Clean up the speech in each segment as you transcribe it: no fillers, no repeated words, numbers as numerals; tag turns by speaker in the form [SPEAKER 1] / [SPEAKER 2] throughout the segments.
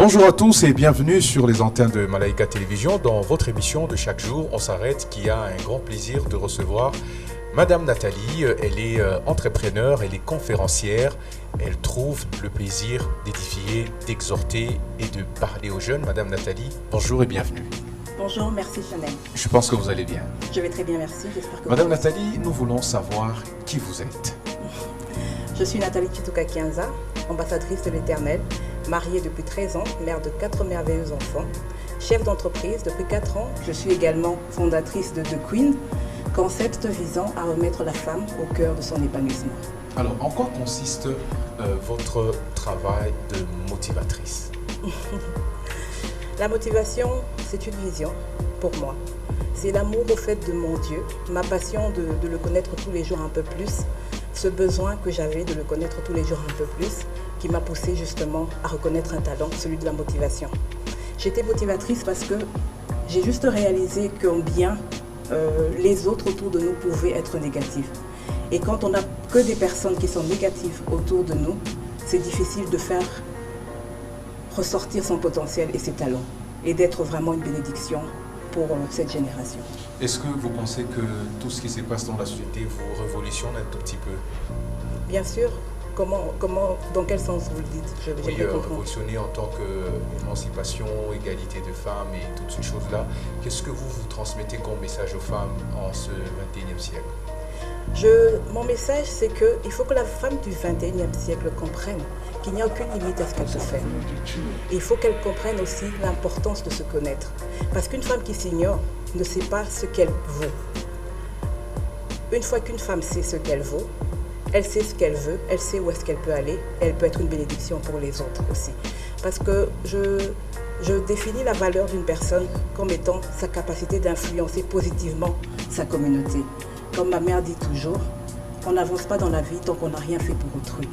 [SPEAKER 1] Bonjour à tous et bienvenue sur les antennes de Malaika Télévision. Dans votre émission de chaque jour, on s'arrête, qui a un grand plaisir de recevoir Madame Nathalie. Elle est entrepreneure, elle est conférencière. Elle trouve le plaisir d'édifier, d'exhorter et de parler aux jeunes. Madame Nathalie, bonjour et bienvenue.
[SPEAKER 2] Bonjour, merci Chanel.
[SPEAKER 1] Je pense que vous allez bien.
[SPEAKER 2] Je vais très bien, merci. J'espère que
[SPEAKER 1] Madame Nathalie, nous voulons savoir qui vous êtes.
[SPEAKER 2] Je suis Nathalie Chituka Kianza, ambassadrice de l'Éternel, mariée depuis 13 ans, mère de 4 merveilleux enfants, chef d'entreprise depuis 4 ans. Je suis également fondatrice de The Queen, concept visant à remettre la femme au cœur de son épanouissement.
[SPEAKER 1] Alors, en quoi consiste votre travail de motivatrice?
[SPEAKER 2] La motivation, c'est une vision pour moi. C'est l'amour au fait de mon Dieu, ma passion de le connaître tous les jours un peu plus, ce besoin que j'avais de le connaître tous les jours un peu plus, qui m'a poussé justement à reconnaître un talent, celui de la motivation. J'étais motivatrice parce que j'ai juste réalisé combien les autres autour de nous pouvaient être négatifs. Et quand on n'a que des personnes qui sont négatives autour de nous, c'est difficile de faire ressortir son potentiel et ses talents et d'être vraiment une bénédiction pour cette génération.
[SPEAKER 1] Est-ce que vous pensez que tout ce qui se passe dans la société vous révolutionne un tout petit peu?
[SPEAKER 2] Bien sûr. Dans quel sens vous le dites?
[SPEAKER 1] Oui, révolutionner en tant qu'émancipation, égalité de femmes et toutes ces choses-là. Qu'est-ce que vous transmettez comme message aux femmes en ce 21e siècle?
[SPEAKER 2] Mon message, c'est qu'il faut que la femme du 21e siècle comprenne qu'il n'y a aucune limite à ce qu'elle peut faire. Il faut qu'elle comprenne aussi l'importance de se connaître. Parce qu'une femme qui s'ignore ne sait pas ce qu'elle vaut. Une fois qu'une femme sait ce qu'elle vaut, elle sait ce qu'elle veut, elle sait où est-ce qu'elle peut aller, elle peut être une bénédiction pour les autres aussi. Parce que je définis la valeur d'une personne comme étant sa capacité d'influencer positivement sa communauté. Comme ma mère dit toujours, on n'avance pas dans la vie tant qu'on n'a rien fait pour autrui.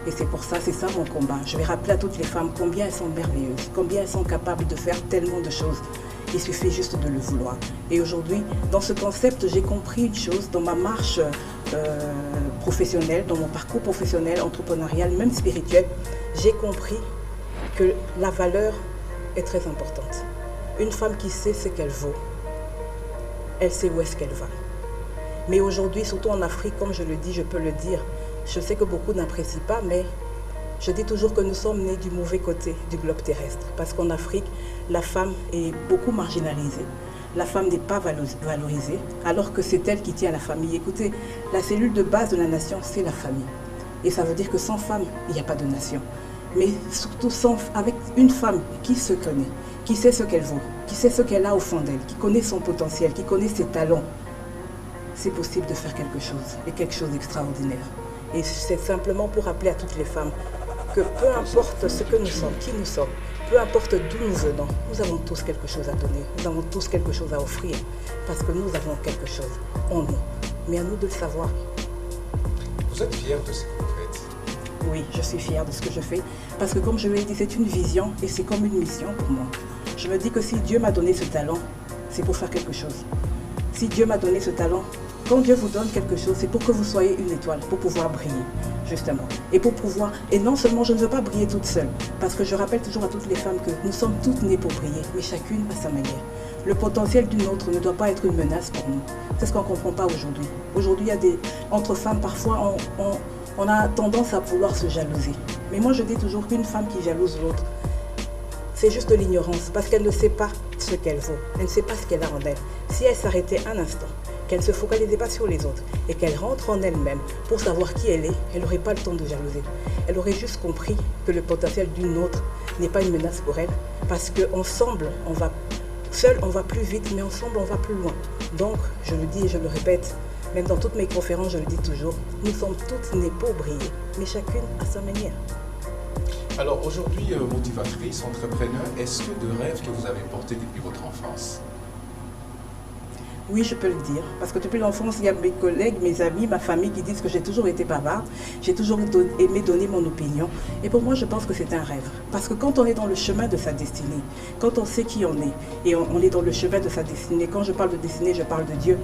[SPEAKER 2] Et c'est pour ça, c'est ça mon combat. Je vais rappeler à toutes les femmes combien elles sont merveilleuses, combien elles sont capables de faire tellement de choses. Il suffit juste de le vouloir. Et aujourd'hui, dans ce concept, j'ai compris une chose, dans ma marche professionnelle, dans mon parcours professionnel, entrepreneurial, même spirituel, j'ai compris que la valeur est très importante. Une femme qui sait ce qu'elle vaut, elle sait où est-ce qu'elle va. Mais aujourd'hui, surtout en Afrique, comme je le dis, je peux le dire, je sais que beaucoup n'apprécient pas, mais je dis toujours que nous sommes nés du mauvais côté du globe terrestre. Parce qu'en Afrique, la femme est beaucoup marginalisée. La femme n'est pas valorisée, alors que c'est elle qui tient la famille. Écoutez, la cellule de base de la nation, c'est la famille. Et ça veut dire que sans femme, il n'y a pas de nation. Mais surtout avec une femme qui se connaît, qui sait ce qu'elle vaut, qui sait ce qu'elle a au fond d'elle, qui connaît son potentiel, qui connaît ses talents, c'est possible de faire quelque chose, et quelque chose d'extraordinaire. Et c'est simplement pour rappeler à toutes les femmes que peu importe ce que nous sommes, qui nous sommes, peu importe d'où nous venons, nous avons tous quelque chose à donner, nous avons tous quelque chose à offrir, parce que nous avons quelque chose en nous. Mais à nous de le savoir.
[SPEAKER 1] Vous êtes fière de ce que vous faites?
[SPEAKER 2] Oui, je suis fière de ce que je fais, parce que comme je l'ai dit, c'est une vision et c'est comme une mission pour moi. Je me dis que si Dieu m'a donné ce talent, c'est pour faire quelque chose. Si Dieu m'a donné ce talent, quand Dieu vous donne quelque chose, c'est pour que vous soyez une étoile, pour pouvoir briller, justement. Et non seulement, je ne veux pas briller toute seule, parce que je rappelle toujours à toutes les femmes que nous sommes toutes nées pour briller, mais chacune à sa manière. Le potentiel d'une autre ne doit pas être une menace pour nous. C'est ce qu'on ne comprend pas aujourd'hui. Aujourd'hui, entre femmes, parfois, on a tendance à vouloir se jalouser. Mais moi, je dis toujours qu'une femme qui jalouse l'autre, c'est juste de l'ignorance, parce qu'elle ne sait pas ce qu'elle vaut. Elle ne sait pas ce qu'elle a en elle. Si elle s'arrêtait un instant, qu'elle ne se focalisait pas sur les autres et qu'elle rentre en elle-même pour savoir qui elle est, elle n'aurait pas le temps de jalouser. Elle aurait juste compris que le potentiel d'une autre n'est pas une menace pour elle, parce qu'ensemble, seul on va plus vite, mais ensemble on va plus loin. Donc, je le dis et je le répète, même dans toutes mes conférences, je le dis toujours, nous sommes toutes nées pour briller, mais chacune à sa manière.
[SPEAKER 1] Alors aujourd'hui, motivatrice, entrepreneur, est-ce que de rêves que vous avez portés depuis votre enfance?
[SPEAKER 2] Oui, je peux le dire, parce que depuis l'enfance, il y a mes collègues, mes amis, ma famille qui disent que j'ai toujours été bavarde, j'ai toujours aimé donner mon opinion. Et pour moi, je pense que c'est un rêve. Parce que quand on est dans le chemin de sa destinée, quand on sait qui on est, et on est dans le chemin de sa destinée, quand je parle de destinée, je parle de Dieu,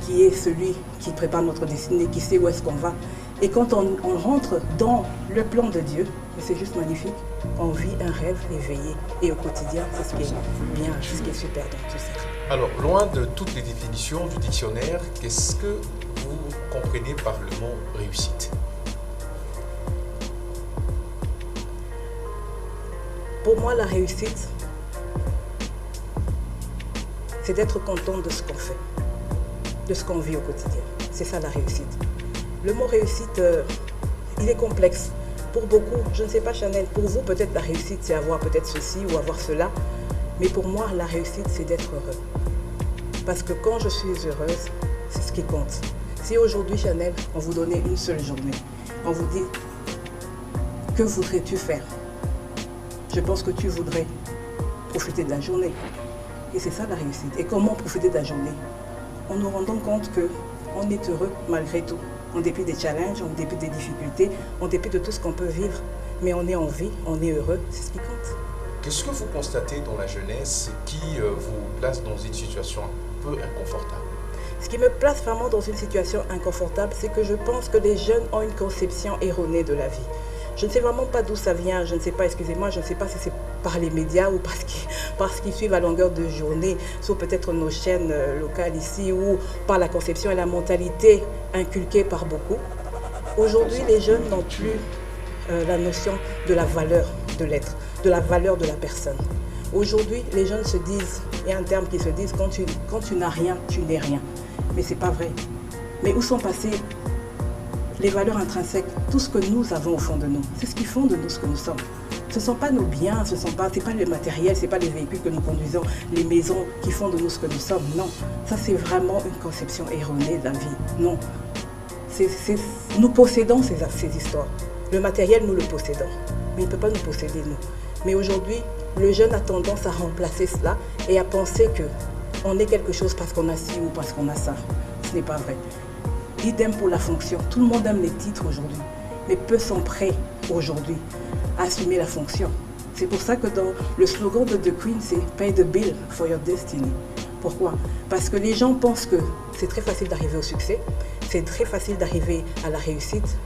[SPEAKER 2] qui est celui qui prépare notre destinée, qui sait où est-ce qu'on va. Et quand on rentre dans le plan de Dieu, Mais c'est juste magnifique. On vit un rêve éveillé. Et au quotidien, c'est ce qui est bien, ce qui est super dans tout ça.
[SPEAKER 1] Alors, loin de toutes les définitions du dictionnaire, qu'est-ce que vous comprenez par le mot réussite?
[SPEAKER 2] Pour moi, la réussite, c'est d'être content de ce qu'on fait, de ce qu'on vit au quotidien. C'est ça la réussite. Le mot réussite, il est complexe. Pour beaucoup, je ne sais pas Chanel, pour vous peut-être la réussite c'est avoir peut-être ceci ou avoir cela. Mais pour moi, la réussite c'est d'être heureux. Parce que quand je suis heureuse, c'est ce qui compte. Si aujourd'hui Chanel, on vous donnait une seule journée, on vous dit, que voudrais-tu faire? Je pense que tu voudrais profiter de la journée. Et c'est ça la réussite. Et comment profiter de la journée? En nous rendant compte qu'on est heureux malgré tout. En dépit des challenges, en dépit des difficultés, en dépit de tout ce qu'on peut vivre. Mais on est en vie, on est heureux, c'est ce qui compte.
[SPEAKER 1] Qu'est-ce que vous constatez dans la jeunesse qui vous place dans une situation un peu inconfortable?
[SPEAKER 2] Ce qui me place vraiment dans une situation inconfortable, c'est que je pense que les jeunes ont une conception erronée de la vie. Je ne sais vraiment pas d'où ça vient, je ne sais pas, excusez-moi, je ne sais pas si c'est par les médias ou parce qu'ils suivent à longueur de journée, sur peut-être nos chaînes locales ici, ou par la conception et la mentalité inculquée par beaucoup. Aujourd'hui, les jeunes n'ont plus la notion de la valeur de l'être, de la valeur de la personne. Aujourd'hui, les jeunes se disent, il y a un terme qui se dit, quand tu n'as rien, tu n'es rien. Mais ce n'est pas vrai. Mais où sont passées les valeurs intrinsèques, tout ce que nous avons au fond de nous? C'est ce qui font de nous ce que nous sommes. Ce ne sont pas nos biens, ce n'est pas le matériel, ce n'est pas les véhicules que nous conduisons, les maisons qui font de nous ce que nous sommes. Non, ça c'est vraiment une conception erronée de la vie. Non, nous possédons ces histoires. Le matériel, nous le possédons, mais il ne peut pas nous posséder, nous. Mais aujourd'hui, le jeune a tendance à remplacer cela et à penser qu'on est quelque chose parce qu'on a ci ou parce qu'on a ça. Ce n'est pas vrai. Idem pour la fonction. Tout le monde aime les titres aujourd'hui, mais peu sont prêts aujourd'hui à assumer la fonction. C'est pour ça que dans le slogan de The Queen, c'est « Pay the bill for your destiny ». Pourquoi? Parce que les gens pensent que c'est très facile d'arriver au succès, c'est très facile d'arriver à la réussite,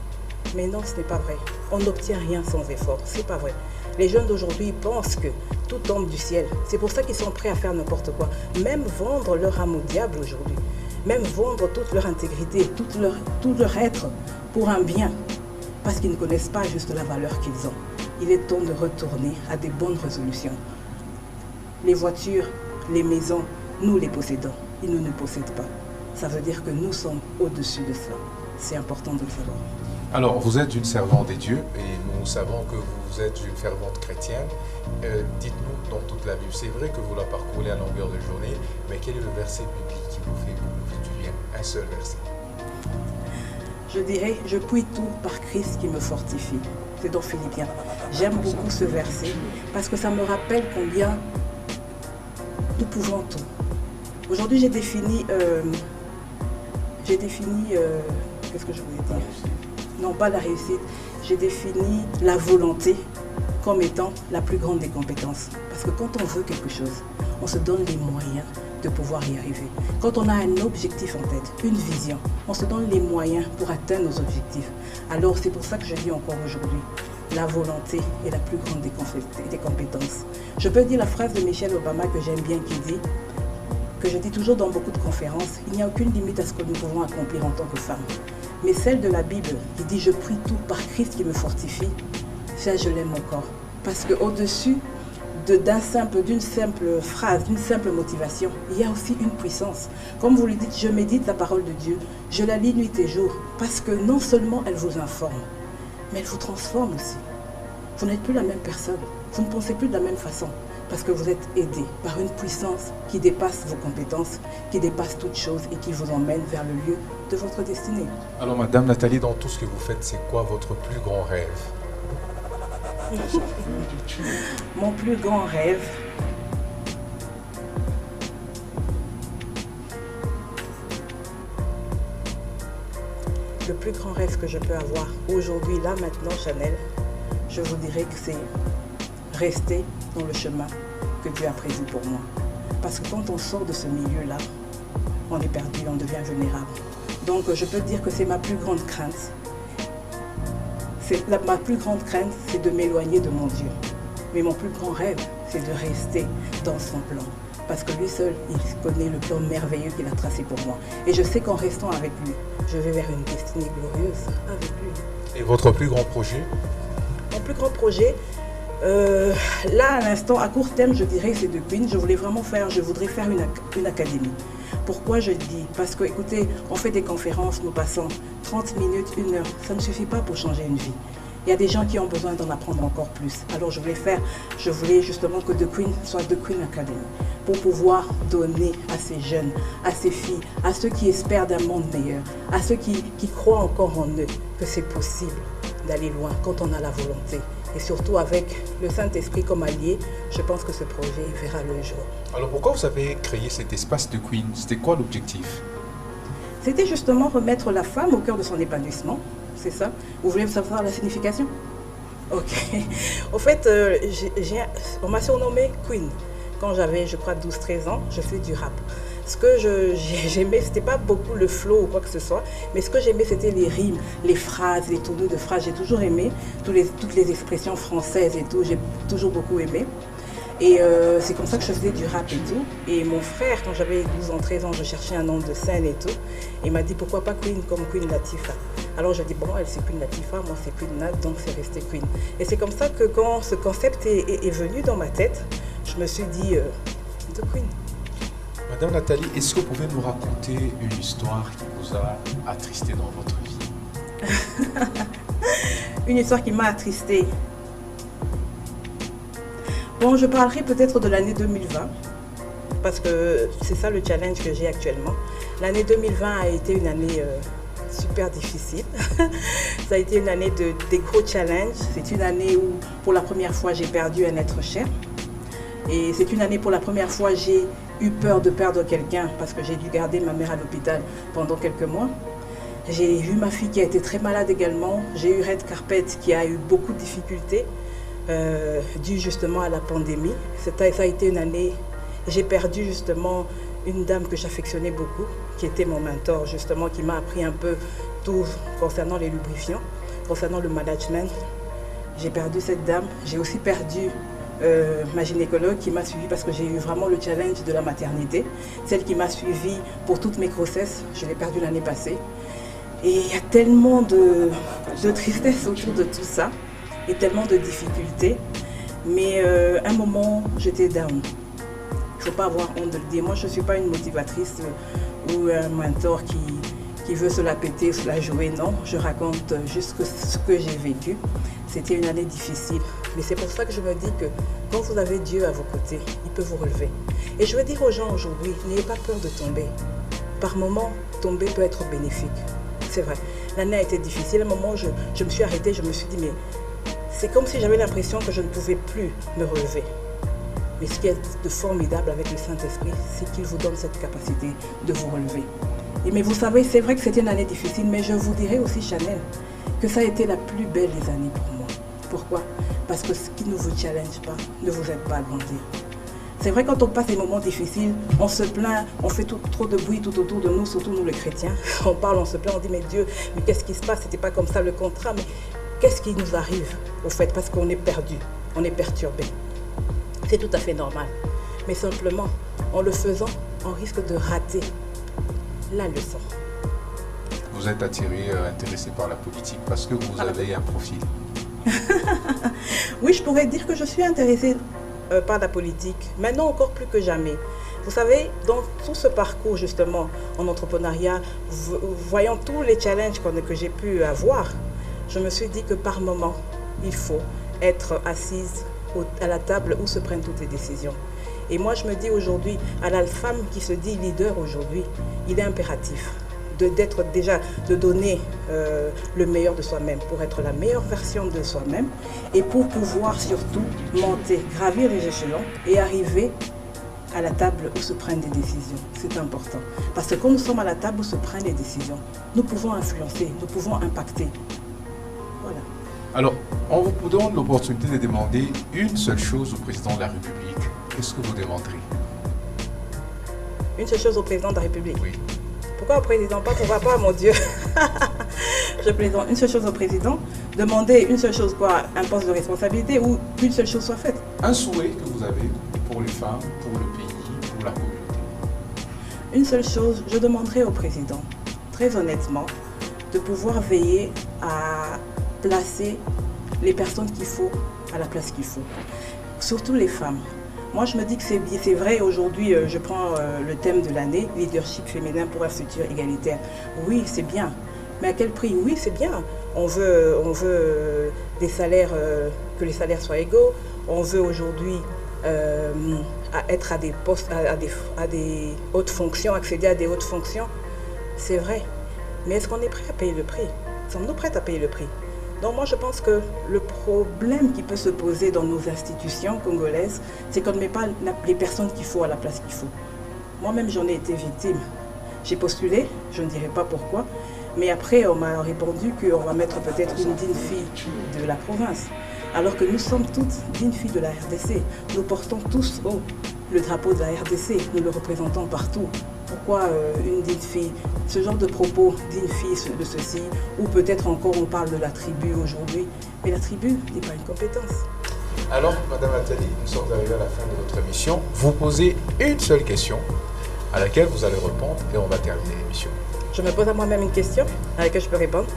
[SPEAKER 2] mais non, ce n'est pas vrai. On n'obtient rien sans effort, c'est pas vrai. Les jeunes d'aujourd'hui pensent que tout tombe du ciel. C'est pour ça qu'ils sont prêts à faire n'importe quoi. Même vendre leur âme au diable aujourd'hui. Même vendre toute leur intégrité, tout leur être pour un bien. Parce qu'ils ne connaissent pas juste la valeur qu'ils ont. Il est temps de retourner à des bonnes résolutions. Les voitures, les maisons, nous les possédons. Ils ne nous possèdent pas. Ça veut dire que nous sommes au-dessus de ça. C'est important de le savoir.
[SPEAKER 1] Alors, vous êtes une servante des dieux et nous savons que vous êtes une fervente chrétienne. Dites-nous dans toute la Bible, c'est vrai que vous la parcourez à longueur de journée, mais quel est le verset biblique qui vous fait du bien? Un seul verset.
[SPEAKER 2] Je dirais, je puis tout par Christ qui me fortifie. C'est dans Philippiens. J'aime beaucoup ce verset parce que ça me rappelle combien nous pouvons tout. Aujourd'hui, j'ai défini qu'est-ce que je voulais dire? Non, pas la réussite. J'ai défini la volonté comme étant la plus grande des compétences. Parce que quand on veut quelque chose, on se donne les moyens de pouvoir y arriver. Quand on a un objectif en tête, une vision, on se donne les moyens pour atteindre nos objectifs. Alors c'est pour ça que je dis encore aujourd'hui, la volonté est la plus grande des compétences. Je peux dire la phrase de Michelle Obama que j'aime bien qui dit, que je dis toujours dans beaucoup de conférences, il n'y a aucune limite à ce que nous pouvons accomplir en tant que femmes. Mais celle de la Bible qui dit « Je prie tout par Christ qui me fortifie », ça je l'aime encore. Parce qu'au-dessus d'une simple phrase, d'une simple motivation, il y a aussi une puissance. Comme vous le dites, je médite la parole de Dieu, je la lis nuit et jour, parce que non seulement elle vous informe, mais elle vous transforme aussi. Vous n'êtes plus la même personne, vous ne pensez plus de la même façon, parce que vous êtes aidé par une puissance qui dépasse vos compétences, qui dépasse toute chose et qui vous emmène vers le lieu de votre destinée.
[SPEAKER 1] Alors Madame Nathalie, dans tout ce que vous faites, c'est quoi votre plus grand rêve?
[SPEAKER 2] Mon plus grand rêve, le plus grand rêve que je peux avoir aujourd'hui, là, maintenant, Chanel, je vous dirais que c'est rester dans le chemin que Dieu a prévu pour moi. Parce que quand on sort de ce milieu-là, on est perdu, on devient vulnérable. Donc je peux dire que c'est ma plus grande crainte. Ma plus grande crainte, c'est de m'éloigner de mon Dieu. Mais mon plus grand rêve, c'est de rester dans son plan. Parce que lui seul, il connaît le plan merveilleux qu'il a tracé pour moi. Et je sais qu'en restant avec lui, je vais vers une destinée glorieuse avec lui.
[SPEAKER 1] Et votre plus grand projet?
[SPEAKER 2] Mon plus grand projet, là à l'instant, à court terme, je dirais c'est de Queen. Je voudrais faire une académie. Pourquoi je dis? Parce que, écoutez, on fait des conférences, nous passons 30 minutes, 1 heure. Ça ne suffit pas pour changer une vie. Il y a des gens qui ont besoin d'en apprendre encore plus. Alors je voulais justement que The Queen soit The Queen Academy pour pouvoir donner à ces jeunes, à ces filles, à ceux qui espèrent d'un monde meilleur, à ceux qui croient encore en eux, que c'est possible d'aller loin quand on a la volonté. Et surtout avec le Saint-Esprit comme allié, je pense que ce projet verra le jour.
[SPEAKER 1] Alors pourquoi vous avez créé cet espace de Queen? C'était quoi l'objectif?
[SPEAKER 2] C'était justement remettre la femme au cœur de son épanouissement. C'est ça? Vous voulez savoir la signification? Ok. Au fait, on m'a surnommée Queen. Quand j'avais, je crois, 12-13 ans, je faisais du rap. Ce que j'aimais, c'était pas beaucoup le flow ou quoi que ce soit, mais ce que j'aimais, c'était les rimes, les phrases, les tournures de phrases. J'ai toujours aimé toutes les expressions françaises et tout. J'ai toujours beaucoup aimé. Et c'est comme ça que je faisais du rap et tout. Et mon frère, quand j'avais 12 ans, 13 ans, je cherchais un nom de scène et tout. Et il m'a dit, pourquoi pas Queen comme Queen Latifah? Alors je dis, bon, elle c'est Queen Latifah, moi c'est Queen Nat, donc c'est resté Queen. Et c'est comme ça que quand ce concept est venu dans ma tête, je me suis dit, The Queen.
[SPEAKER 1] Madame Nathalie, est-ce que vous pouvez nous raconter une histoire qui vous a attristé dans votre vie?
[SPEAKER 2] Une histoire qui m'a attristée. Bon, je parlerai peut-être de l'année 2020, parce que c'est ça le challenge que j'ai actuellement. L'année 2020 a été une année super difficile. Ça a été une année des gros challenges. C'est une année où, pour la première fois, j'ai perdu un être cher. Et c'est une année, pour la première fois, j'ai eu peur de perdre quelqu'un, parce que j'ai dû garder ma mère à l'hôpital pendant quelques mois. J'ai vu ma fille qui a été très malade également. J'ai eu Red Carpet qui a eu beaucoup de difficultés. Dû justement à la pandémie. Ça a été une année, j'ai perdu justement une dame que j'affectionnais beaucoup, qui était mon mentor justement, qui m'a appris un peu tout concernant les lubrifiants, concernant le management. J'ai perdu cette dame. J'ai aussi perdu ma gynécologue qui m'a suivie parce que j'ai eu vraiment le challenge de la maternité. Celle qui m'a suivie pour toutes mes grossesses, je l'ai perdue l'année passée. Et il y a tellement de tristesse autour de tout ça. Et tellement de difficultés, mais à un moment j'étais down. Il ne faut pas avoir honte de le dire. Moi je ne suis pas une motivatrice ou un mentor qui veut se la péter, se la jouer, non. Je raconte juste ce que j'ai vécu. C'était une année difficile, mais c'est pour ça que je me dis que quand vous avez Dieu à vos côtés, il peut vous relever. Et je veux dire aux gens aujourd'hui, n'ayez pas peur de tomber. Par moments, tomber peut être bénéfique. C'est vrai, l'année a été difficile. À un moment, je me suis arrêtée, je me suis dit, mais c'est comme si j'avais l'impression que je ne pouvais plus me relever. Mais ce qui est de formidable avec le Saint-Esprit, c'est qu'il vous donne cette capacité de vous relever. Mais vous savez, c'est vrai que c'était une année difficile, mais je vous dirais aussi, Chanel, que ça a été la plus belle des années pour moi. Pourquoi? Parce que ce qui ne vous challenge pas ne vous aide pas à grandir. C'est vrai, quand on passe des moments difficiles, on se plaint, on fait trop de bruit tout autour de nous, surtout nous les chrétiens. On parle, on se plaint, on dit, mais Dieu, mais qu'est-ce qui se passe? C'était pas comme ça le contrat. Mais qu'est-ce qui nous arrive, au fait, parce qu'on est perdu, on est perturbé. C'est tout à fait normal. Mais simplement, en le faisant, on risque de rater la leçon.
[SPEAKER 1] Vous êtes intéressé par la politique parce que vous avez un profil.
[SPEAKER 2] Oui, je pourrais dire que je suis intéressée par la politique, maintenant encore plus que jamais. Vous savez, dans tout ce parcours justement en entrepreneuriat, voyant tous les challenges que j'ai pu avoir, je me suis dit que par moment, il faut être assise à la table où se prennent toutes les décisions. Et moi, je me dis aujourd'hui, à la femme qui se dit leader aujourd'hui, il est impératif de donner le meilleur de soi-même pour être la meilleure version de soi-même et pour pouvoir surtout monter, gravir les échelons et arriver à la table où se prennent des décisions. C'est important. Parce que quand nous sommes à la table où se prennent les décisions, nous pouvons influencer, nous pouvons impacter. Voilà.
[SPEAKER 1] Alors, on vous donne l'opportunité de demander une seule chose au président de la République. Qu'est-ce que vous demanderez?
[SPEAKER 2] Une seule chose au président de la République?
[SPEAKER 1] Oui.
[SPEAKER 2] Pourquoi au président? Pas mon Dieu. Je plaisante. Une seule chose au président, demander une seule chose, quoi, un poste de responsabilité ou qu'une seule chose soit faite.
[SPEAKER 1] Un souhait que vous avez pour les femmes, pour le pays, pour la communauté?
[SPEAKER 2] Une seule chose, je demanderai au président, très honnêtement, de pouvoir veiller à placer les personnes qu'il faut à la place qu'il faut. Surtout les femmes. Moi, je me dis que c'est vrai, aujourd'hui, je prends le thème de l'année, leadership féminin pour un futur égalitaire. Oui, c'est bien. Mais à quel prix? Oui, c'est bien. On veut des salaires, que les salaires soient égaux. On veut aujourd'hui être à des postes, à des hautes fonctions, accéder à des hautes fonctions. C'est vrai. Mais est-ce qu'on est prêt à payer le prix? Sommes-nous prêts à payer le prix? Donc moi je pense que le problème qui peut se poser dans nos institutions congolaises, c'est qu'on ne met pas les personnes qu'il faut à la place qu'il faut. Moi-même j'en ai été victime. J'ai postulé, je ne dirai pas pourquoi, mais après on m'a répondu qu'on va mettre peut-être une digne fille de la province. Alors que nous sommes toutes dignes filles de la RDC. Nous portons tous haut le drapeau de la RDC, nous le représentons partout. Pourquoi une digne fille? Ce genre de propos, digne fille de ceci, ou peut-être encore on parle de la tribu aujourd'hui, mais la tribu n'est pas une compétence.
[SPEAKER 1] Alors, Madame Nathalie, nous sommes arrivés à la fin de notre émission. Vous posez une seule question à laquelle vous allez répondre et on va terminer l'émission.
[SPEAKER 2] Je me pose à moi-même une question à laquelle je peux répondre.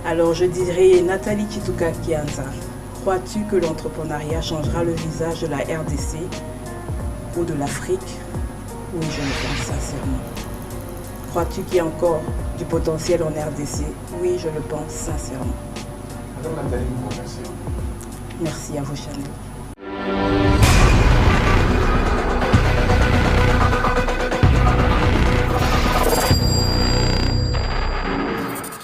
[SPEAKER 2] Alors je dirais, Nathalie Chituka Kianza, crois-tu que l'entrepreneuriat changera le visage de la RDC ou de l'Afrique? Oui, je le pense sincèrement. Crois-tu qu'il y a encore du potentiel en RDC? Oui, je le pense sincèrement.
[SPEAKER 1] Madame Nathalie, nous vous remercions.
[SPEAKER 2] Merci à vous, Chanel.